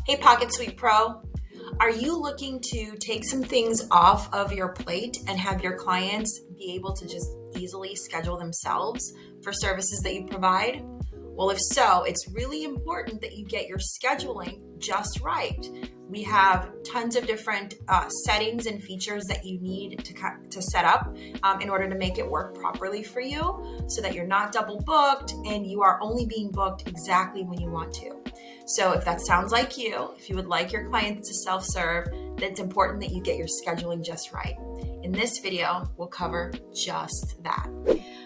Hey PocketSuite Pro, are you looking to take some things off of your plate and have your clients be able to just easily schedule themselves for services that you provide? Well, if so, it's really important that you get your scheduling just right. We have tons of different settings and features that you need to set up in order to make it work properly for you so that you're not double booked and you are only being booked exactly when you want to. So if that sounds like you, if you would like your clients to self-serve, then it's important that you get your scheduling just right. In this video, we'll cover just that.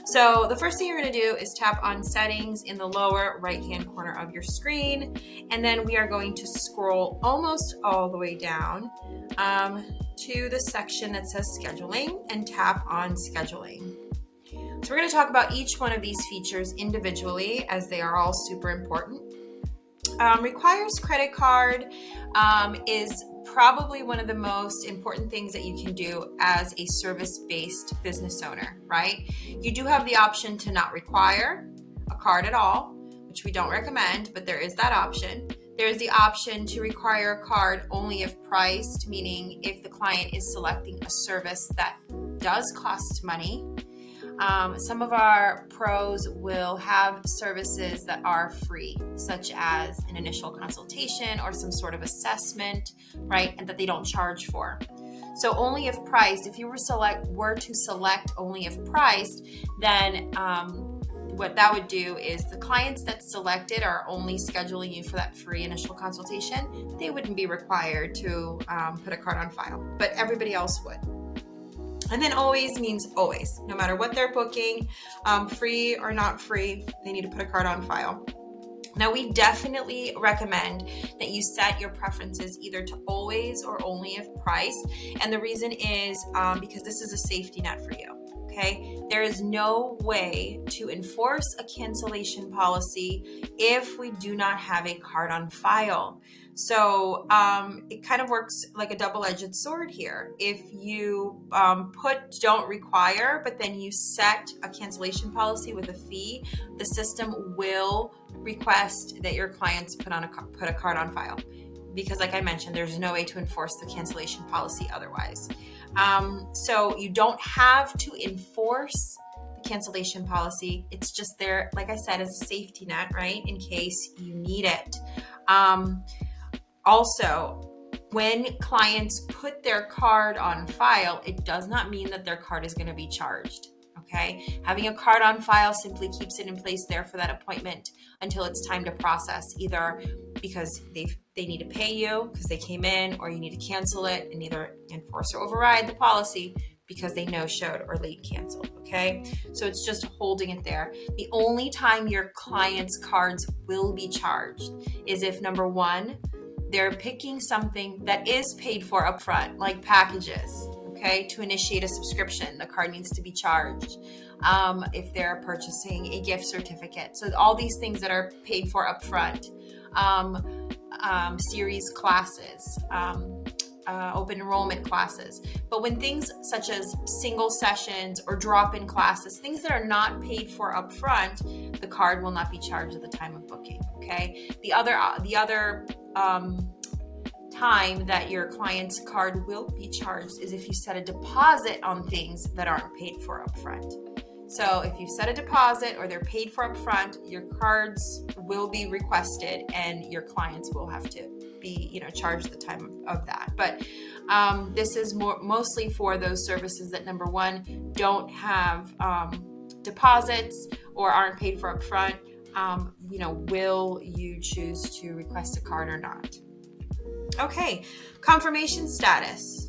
So the first thing you're going to do is tap on settings in the lower right-hand corner of your screen. And then we are going to scroll almost all the way down to the section that says scheduling and tap on scheduling. So we're going to talk about each one of these features individually as they are all super important. Requires credit card is probably one of the most important things that you can do as a service-based business owner, right? You do have the option to not require a card at all, which we don't recommend, but there is that option. There's the option to require a card only if priced, meaning if the client is selecting a service that does cost money. Some of our pros will have services that are free, such as an initial consultation or some sort of assessment, right? And that they don't charge for. So only if priced, if you were to select only if priced, then what that would do is the clients that selected are only scheduling you for that free initial consultation. They wouldn't be required to put a card on file, but everybody else would. And then always means always, no matter what they're booking, free or not free, they need to put a card on file. Now, we definitely recommend that you set your preferences either to always or only if priced. And the reason is because this is a safety net for you. Okay, there is no way to enforce a cancellation policy if we do not have a card on file. So it kind of works like a double-edged sword here. If you put don't require, but then you set a cancellation policy with a fee, the system will request that your clients put a card on file. Because like I mentioned, there's no way to enforce the cancellation policy otherwise. So you don't have to enforce the cancellation policy. It's just there, like I said, as a safety net, right? In case you need it. Also, when clients put their card on file, it does not mean that their card is going to be charged. Okay, having a card on file simply keeps it in place there for that appointment until it's time to process, either because they need to pay you because they came in, or you need to cancel it and either enforce or override the policy because they no-showed or late canceled. Okay, so it's just holding it there. The only time your clients' cards will be charged is if, number one, they're picking something that is paid for upfront, like packages. Okay, to initiate a subscription, the card needs to be charged. If they're purchasing a gift certificate, so all these things that are paid for upfront, series classes, open enrollment classes. But when things such as single sessions or drop-in classes, things that are not paid for upfront, the card will not be charged at the time of booking. Okay, the other time that your client's card will be charged is if you set a deposit on things that aren't paid for upfront. So if you set a deposit or they're paid for upfront, your cards will be requested and your clients will have to be, charged the time of that. But this is mostly for those services that, number one, don't have deposits or aren't paid for upfront. Will you choose to request a card or not? Okay, confirmation status.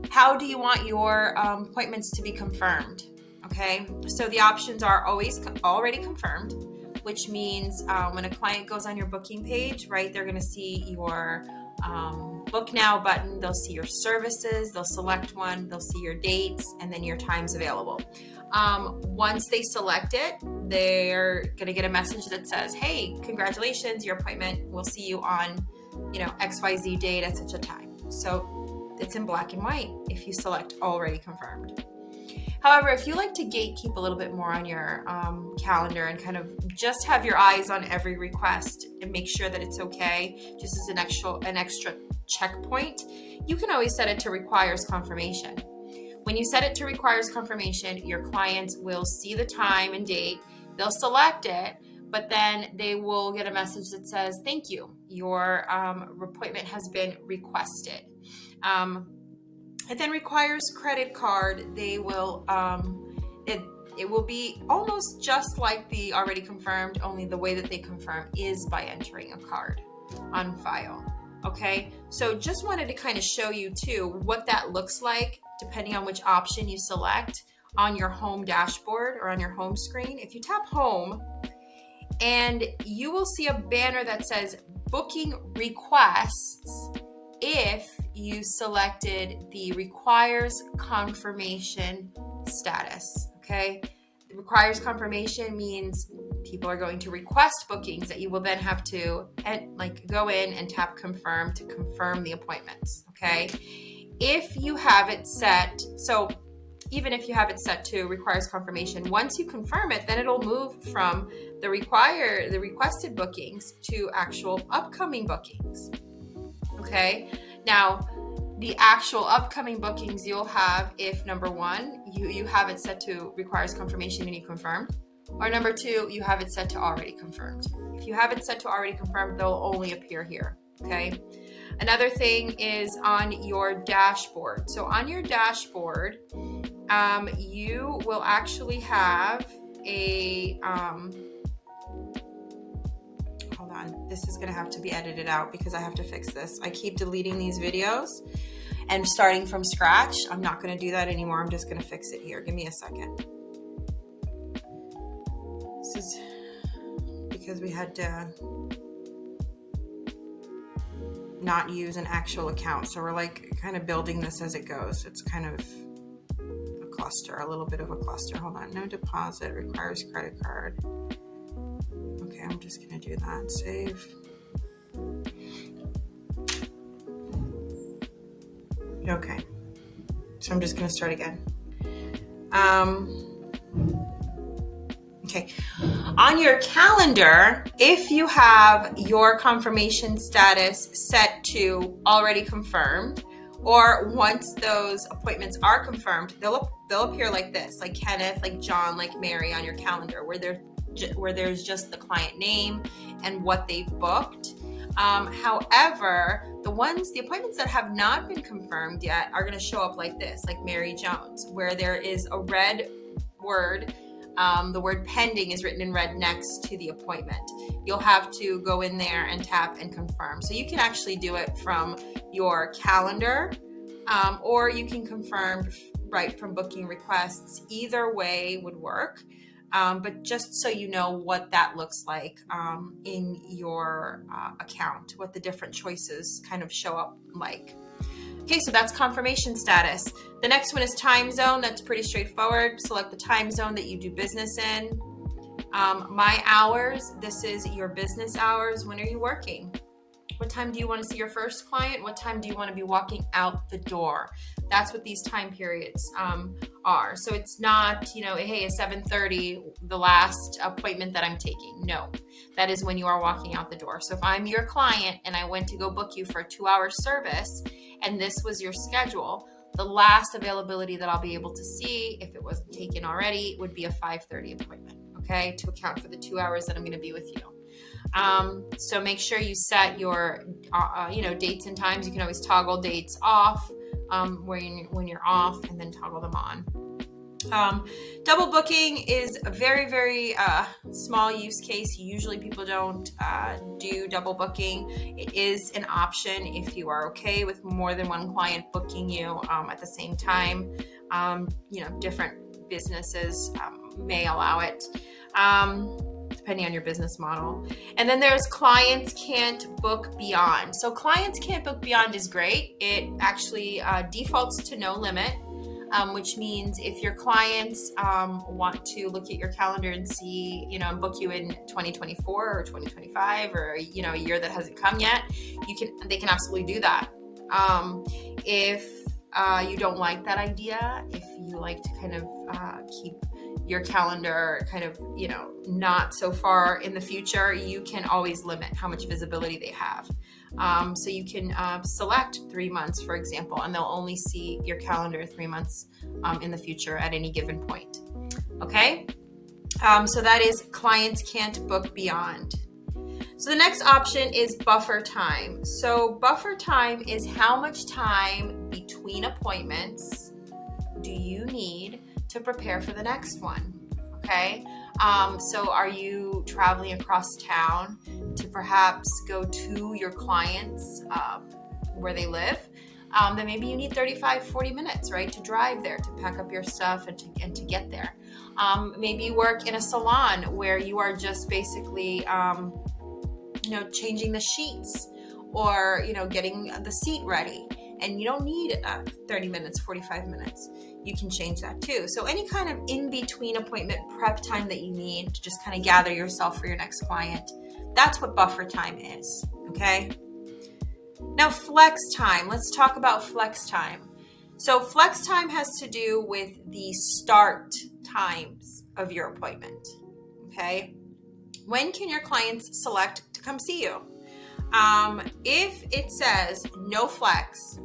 How do you want your appointments to be confirmed? Okay, so the options are always already confirmed, which means when a client goes on your booking page, right, they're going to see your book now button, they'll see your services, they'll select one, they'll see your dates, and then your times available. Once they select it, they're going to get a message that says, hey, congratulations, your appointment, we'll see you on XYZ date at such a time. So it's in black and white if you select already confirmed. However, if you like to gatekeep a little bit more on your calendar and kind of just have your eyes on every request and make sure that it's okay, just as an extra checkpoint, you can always set it to requires confirmation. When you set it to requires confirmation, your clients will see the time and date, they'll select it, but then they will get a message that says, thank you, your appointment has been requested. It then requires credit card. They will, it will be almost just like the already confirmed, only the way that they confirm is by entering a card on file. Okay, so just wanted to kind of show you too what that looks like depending on which option you select on your home dashboard or on your home screen. If you tap home, and you will see a banner that says booking requests if you selected the requires confirmation status. Okay, the requires confirmation means people are going to request bookings that you will then have to go in and tap confirm to confirm the appointments. Okay, if you have it set, so even if you have it set to requires confirmation, once you confirm it, then it'll move from the requested bookings to actual upcoming bookings. Okay, now the actual upcoming bookings you'll have if number one, you have it set to requires confirmation and you confirmed, or number two, you have it set to already confirmed. If you have it set to already confirmed, they'll only appear here. Okay. Another thing is on your dashboard. So on your dashboard, you will actually have a, hold on, this is going to have to be edited out because I have to fix this. I keep deleting these videos and starting from scratch. I'm not going to do that anymore. I'm just going to fix it here. Give me a second. This is because we had to not use an actual account. So we're like kind of building this as it goes. It's kind of a cluster, a little bit of a cluster. Hold on. No deposit, requires credit card. Okay, I'm just going to do that. Save. Okay. So I'm just going to start again. Okay. On your calendar, if you have your confirmation status set to already confirmed, or once those appointments are confirmed, they'll appear like this, like Kenneth, like John, like Mary on your calendar, where there's just the client name and what they've booked. However, the appointments that have not been confirmed yet are going to show up like this, like Mary Jones, where there is a red word. The word pending is written in red next to the appointment. You'll have to go in there and tap and confirm. So you can actually do it from your calendar, or you can confirm right from booking requests. Either way would work. But just so you know what that looks like in your account, what the different choices kind of show up like. Okay, so that's confirmation status. The next one is time zone. That's pretty straightforward. Select the time zone that you do business in. My hours, this is your business hours. When are you working? What time do you want to see your first client? What time do you want to be walking out the door? That's what these time periods are. So it's not, hey, it's 7:30, the last appointment that I'm taking. No, that is when you are walking out the door. So if I'm your client and I went to go book you for a 2-hour service and this was your schedule, the last availability that I'll be able to see, if it wasn't taken already, would be a 5:30 appointment, okay, to account for the 2 hours that I'm going to be with you. So make sure you set your, dates and times. You can always toggle dates off when you're off and then toggle them on. Double booking is a very, very small use case. Usually people don't do double booking. It is an option if you are okay with more than one client booking you at the same time. Different businesses may allow it. Depending on your business model. And then there's clients can't book beyond. So clients can't book beyond is great. It actually defaults to no limit, which means if your clients want to look at your calendar and see, and book you in 2024 or 2025 or, a year that hasn't come yet, they can absolutely do that. If you don't like that idea, if you like to kind of keep your calendar kind of, not so far in the future, you can always limit how much visibility they have. So you can select 3 months, for example, and they'll only see your calendar 3 months in the future at any given point. Okay? So that is clients can't book beyond. So the next option is buffer time. So buffer time is how much time between appointments do you need to prepare for the next one. Okay. So are you traveling across town to perhaps go to your clients where they live? Then maybe you need 35, 40 minutes, right, to drive there, to pack up your stuff and to get there. Maybe you work in a salon where you are just basically, changing the sheets or, getting the seat ready. And you don't need 30 minutes, 45 minutes. You can change that too. So any kind of in-between appointment prep time that you need to just kind of gather yourself for your next client, that's what buffer time is, okay? Now, flex time. Let's talk about flex time. So flex time has to do with the start times of your appointment, okay? When can your clients select to come see you? If it says no flex,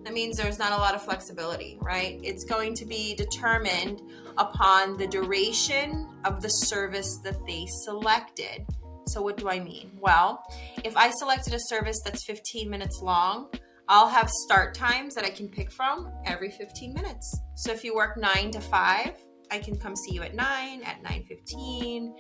that means there's not a lot of flexibility, right? It's going to be determined upon the duration of the service that they selected. So what do I mean? Well, if I selected a service that's 15 minutes long, I'll have start times that I can pick from every 15 minutes. So if you work 9 to 5, I can come see you at 9, at 9:15,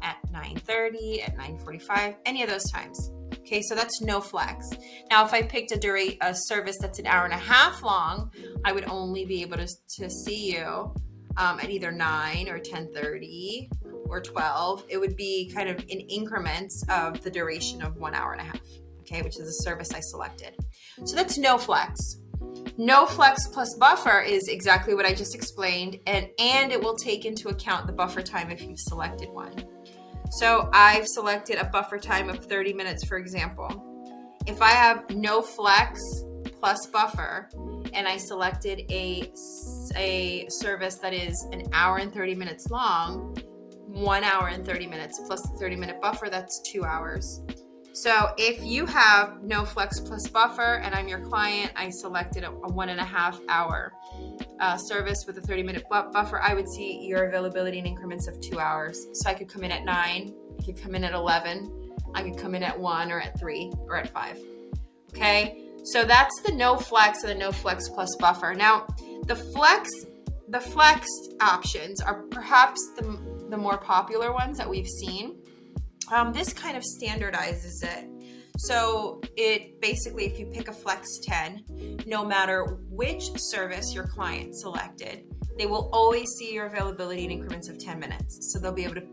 at 9:30, at 9:45, any of those times. Okay, so that's no flex. Now, if I picked a service that's an hour and a half long, I would only be able to see you at either 9 or 10:30 or 12. It would be kind of in increments of the duration of 1 hour and a half, okay, which is the service I selected. So that's no flex. No flex plus buffer is exactly what I just explained, and it will take into account the buffer time if you've selected one. So I've selected a buffer time of 30 minutes, for example. If I have no flex plus buffer, and I selected a service that is an hour and 30 minutes long, 1 hour and 30 minutes plus the 30-minute buffer, that's 2 hours. So if you have no flex plus buffer and I'm your client, I selected a 1.5 hour service with a 30-minute buffer, I would see your availability in increments of 2 hours. So I could come in at 9, I could come in at 11, I could come in at 1 or at 3 or at 5. Okay, so that's the no flex and the no flex plus buffer. Now, the flex options are perhaps the more popular ones that we've seen. This kind of standardizes it. So it basically, if you pick a flex 10, no matter which service your client selected, they will always see your availability in increments of 10 minutes. So they'll be able to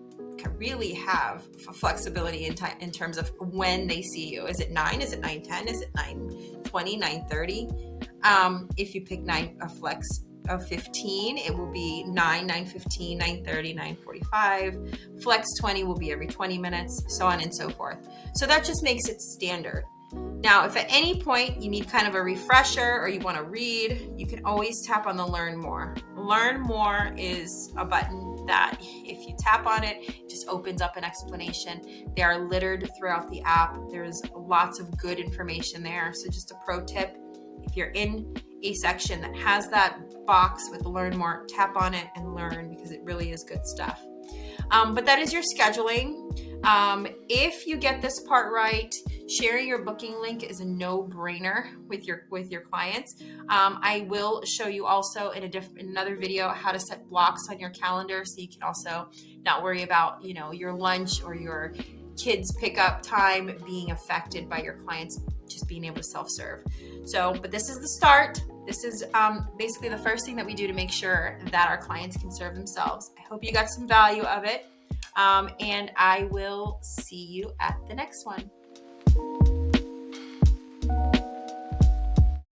really have flexibility in terms of when they see you. Is it 9? Is it 9:10? Is it 9:20, 9:30? If you pick a flex of 15, it will be 9, 9:15, 9:30, 9:45. Flex 20 will be every 20 minutes, so on and so forth. So that just makes it standard. Now, if at any point you need kind of a refresher or you want to read, you can always tap on the Learn More. Learn More is a button that if you tap on it, it just opens up an explanation. They are littered throughout the app. There's lots of good information there. So just a pro tip, if you're in a section that has that box with Learn More, tap on it and learn, because it really is good stuff. But that is your scheduling. If you get this part right, sharing your booking link is a no-brainer with your clients. I will show you also in another video how to set blocks on your calendar, so you can also not worry about your lunch or your kids' pickup time being affected by your clients just being able to self-serve. But this is the start. This is basically the first thing that we do to make sure that our clients can serve themselves. I hope you got some value of it, and I will see you at the next one.